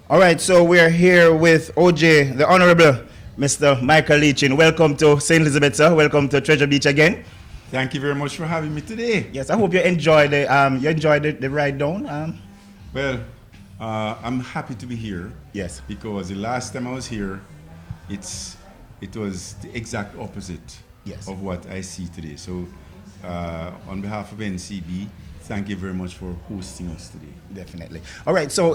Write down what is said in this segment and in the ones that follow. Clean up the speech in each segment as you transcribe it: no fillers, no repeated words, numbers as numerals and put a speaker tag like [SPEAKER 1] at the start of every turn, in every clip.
[SPEAKER 1] All right, so we're here with OJ, the Honorable Mr. Michael Leachin. Welcome to St. Elizabeth, sir. Welcome to Treasure Beach again.
[SPEAKER 2] Thank you very much for having me today.
[SPEAKER 1] Yes, I hope you enjoyed the ride down.
[SPEAKER 2] Well, I'm happy to be here.
[SPEAKER 1] Yes.
[SPEAKER 2] Because the last time I was here, it was the exact opposite
[SPEAKER 1] Yes.
[SPEAKER 2] of what I see today. So, on behalf of NCB, thank you very much for hosting us today.
[SPEAKER 1] Definitely. All right, so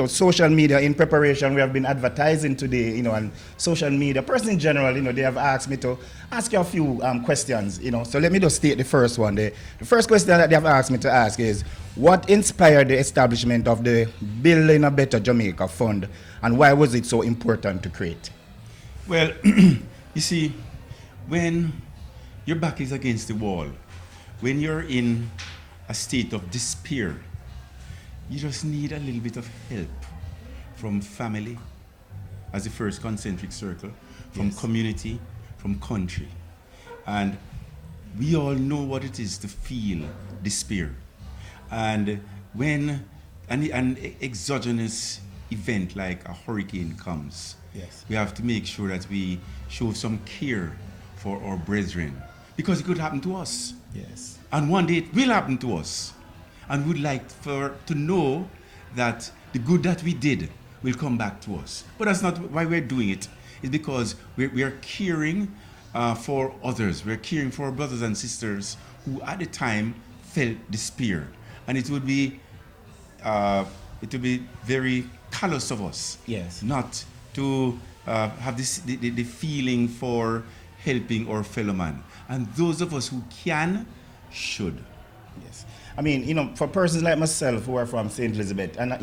[SPEAKER 1] social media in preparation, we have been advertising today, and social media, person in general, they have asked me to ask you a few questions, So let me just state the first one. The first question that they have asked me to ask is, what inspired the establishment of the Building a Better Jamaica Fund, and why was it so important to create?
[SPEAKER 2] Well, you see, when your back is against the wall, when you're in a state of despair, you just need a little bit of help from family as the first concentric circle, from
[SPEAKER 1] Yes.
[SPEAKER 2] community, from country. And we all know what it is to feel despair. And when an exogenous event like a hurricane comes,
[SPEAKER 1] Yes.
[SPEAKER 2] we have to make sure that we show some care for our brethren, because it could happen to us.
[SPEAKER 1] Yes.
[SPEAKER 2] And one day it will happen to us. And we'd like to know that the good that we did will come back to us. But that's not why we're doing it. It's because we are caring for others. We're caring for our brothers and sisters who at the time felt despair. And it would be very callous of us,
[SPEAKER 1] Yes.
[SPEAKER 2] not to have the feeling for helping our fellow man. And those of us who can, should.
[SPEAKER 1] Yes. I mean, for persons like myself who are from St. Elizabeth, and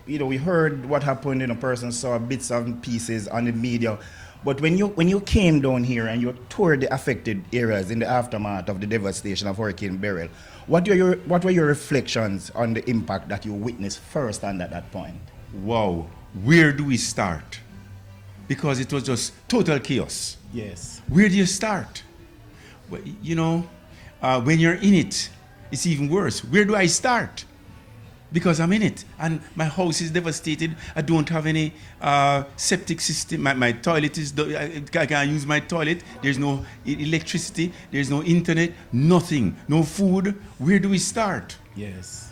[SPEAKER 1] we heard what happened. Persons saw bits and pieces on the media, but when you came down here and you toured the affected areas in the aftermath of the devastation of Hurricane Beryl, what were your reflections on the impact that you witnessed firsthand at that point?
[SPEAKER 2] Wow, where do we start? Because it was just total chaos.
[SPEAKER 1] Yes.
[SPEAKER 2] Where do you start? Well, when you're in it, it's even worse. Where do I start? Because I'm in it and my house is devastated. I don't have any septic system. My toilet is, I can't use my toilet. There's no electricity. There's no internet, nothing, no food. Where do we start?
[SPEAKER 1] Yes.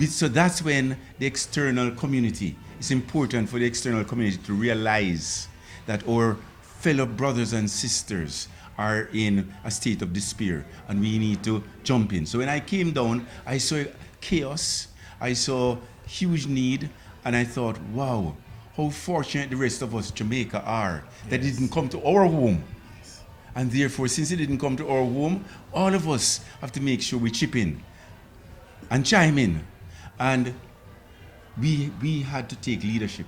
[SPEAKER 2] So that's when the external community, it's important for the external community to realize that our fellow brothers and sisters are in a state of despair and we need to jump in. So when I came down, I saw chaos, I saw huge need, and I thought, wow, how fortunate the rest of us Jamaica are that it didn't come to our home. And therefore, since it didn't come to our home, all of us have to make sure we chip in and chime in. And we had to take leadership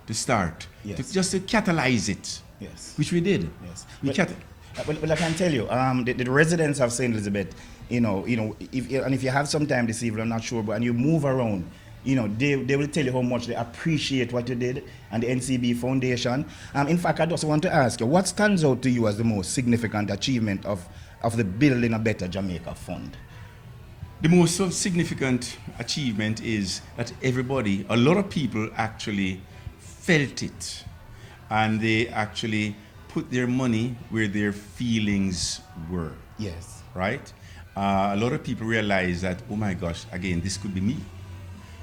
[SPEAKER 2] to start,
[SPEAKER 1] Yes.
[SPEAKER 2] just to catalyze it,
[SPEAKER 1] Yes.
[SPEAKER 2] which we did.
[SPEAKER 1] Yes. Well, I can tell you, the residents of St. Elizabeth, if you have some time this evening, I'm not sure, but and you move around, they will tell you how much they appreciate what you did and the NCB Foundation. In fact, I just want to ask you, what stands out to you as the most significant achievement of the Building a Better Jamaica Fund?
[SPEAKER 2] The most significant achievement is that a lot of people actually felt it, and they actually put their money where their feelings were.
[SPEAKER 1] Yes.
[SPEAKER 2] Right? A lot of people realize that, oh my gosh, again, this could be me.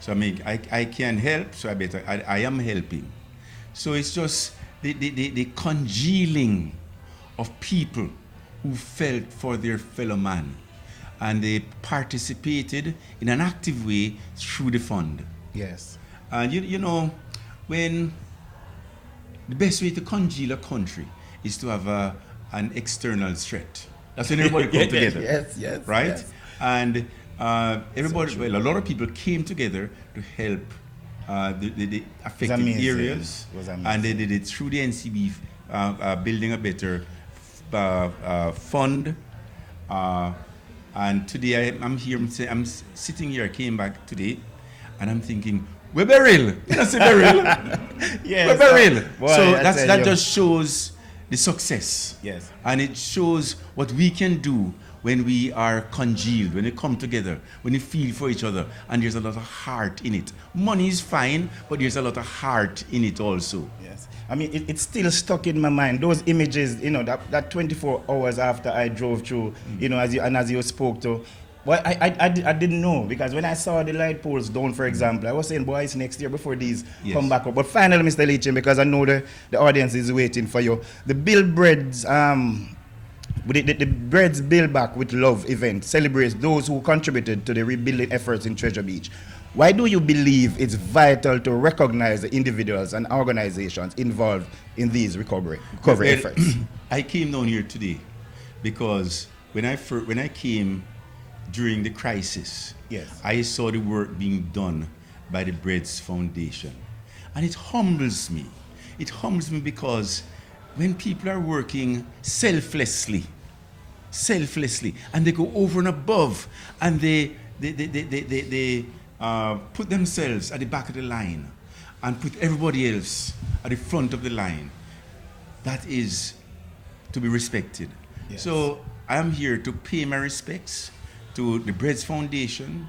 [SPEAKER 2] So I can help, so I am helping. So it's just the congealing of people who felt for their fellow man, and they participated in an active way through the fund.
[SPEAKER 1] Yes.
[SPEAKER 2] And when the best way to congeal a country is to have an external threat. That's when everybody come together.
[SPEAKER 1] Yes.
[SPEAKER 2] Right?
[SPEAKER 1] Yes.
[SPEAKER 2] And everybody, a lot of people came together to help the affected areas. And they did it through the NCB Building a Better Fund. And today I'm sitting here, I came back today, and I'm thinking, we're Beryl. That's a Beryl.
[SPEAKER 1] Yes.
[SPEAKER 2] We're Beryl.
[SPEAKER 1] Boy,
[SPEAKER 2] So that just shows the success.
[SPEAKER 1] Yes.
[SPEAKER 2] And it shows what we can do when we are congealed, when we come together, when we feel for each other, and there's a lot of heart in it. Money is fine, but there's a lot of heart in it also.
[SPEAKER 1] Yes. I mean, it's still stuck in my mind. Those images, you know, that 24 hours after I drove through, you know, as you spoke to. Well, I didn't know, because when I saw the light poles down, for example, I was saying, boy, it's next year before these come back up. But finally, Mr. Leachin, because I know the audience is waiting for you, the Breds, the Breds Build Back with Love event celebrates those who contributed to the rebuilding efforts in Treasure Beach. Why do you believe it's vital to recognize the individuals and organizations involved in these recovery efforts?
[SPEAKER 2] I came down here today because when I came during the crisis,
[SPEAKER 1] yes,
[SPEAKER 2] I saw the work being done by the Breds Foundation. And it humbles me. It humbles me because when people are working selflessly, and they go over and above, and they put themselves at the back of the line and put everybody else at the front of the line, that is to be respected.
[SPEAKER 1] Yes.
[SPEAKER 2] So I am here to pay my respects to the Breds Foundation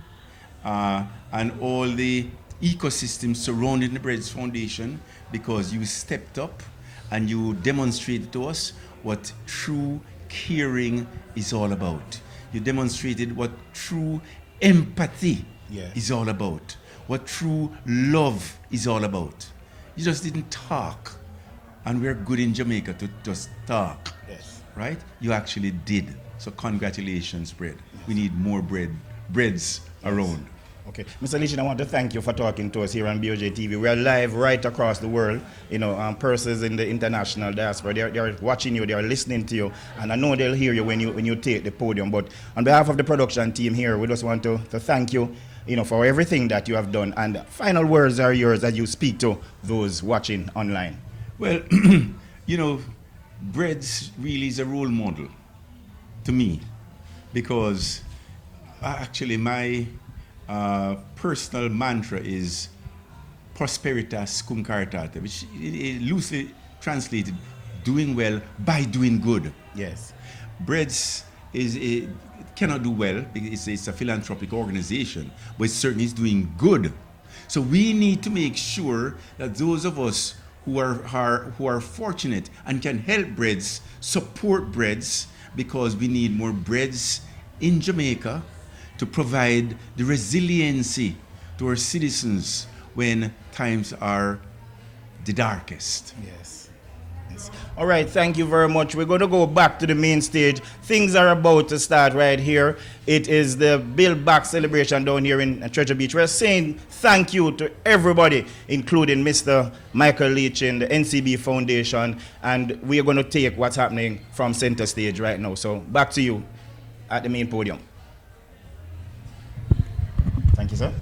[SPEAKER 2] and all the ecosystem surrounding the Breds Foundation, because you stepped up and you demonstrated to us what true caring is all about. You demonstrated what true empathy is all about, what true love is all about. You just didn't talk, and we're good in Jamaica to just talk, right? You actually did. So congratulations, Bred. We need more Breds around.
[SPEAKER 1] Okay, Mr. Leachin, I want to thank you for talking to us here on BOJTV. We are live right across the world. You know, persons in the international diaspora, they're watching you, they're listening to you, and I know they'll hear you when you take the podium. But on behalf of the production team here, we just want to thank you, you know, for everything that you have done. And final words are yours as you speak to those watching online.
[SPEAKER 2] Well, you know, Breds really is a role model to me, because actually my personal mantra is prosperitas cum caritate, which loosely translated, doing well by doing good.
[SPEAKER 1] Yes.
[SPEAKER 2] Breds cannot do well because it's a philanthropic organization, but it certainly is doing good. So we need to make sure that those of us who are fortunate and can help Breds support Breds, because we need more Breds in Jamaica to provide the resiliency to our citizens when times are the darkest.
[SPEAKER 1] Yes. Yes. All right, thank you very much. We're going to go back to the main stage. Things are about to start right here. It is the Build Back celebration down here in Treasure Beach. We're saying thank you to everybody, including Mr. Michael Leachin, the NCB Foundation, and we are going to take what's happening from center stage right now. So back to you at the main podium. Thank you, sir.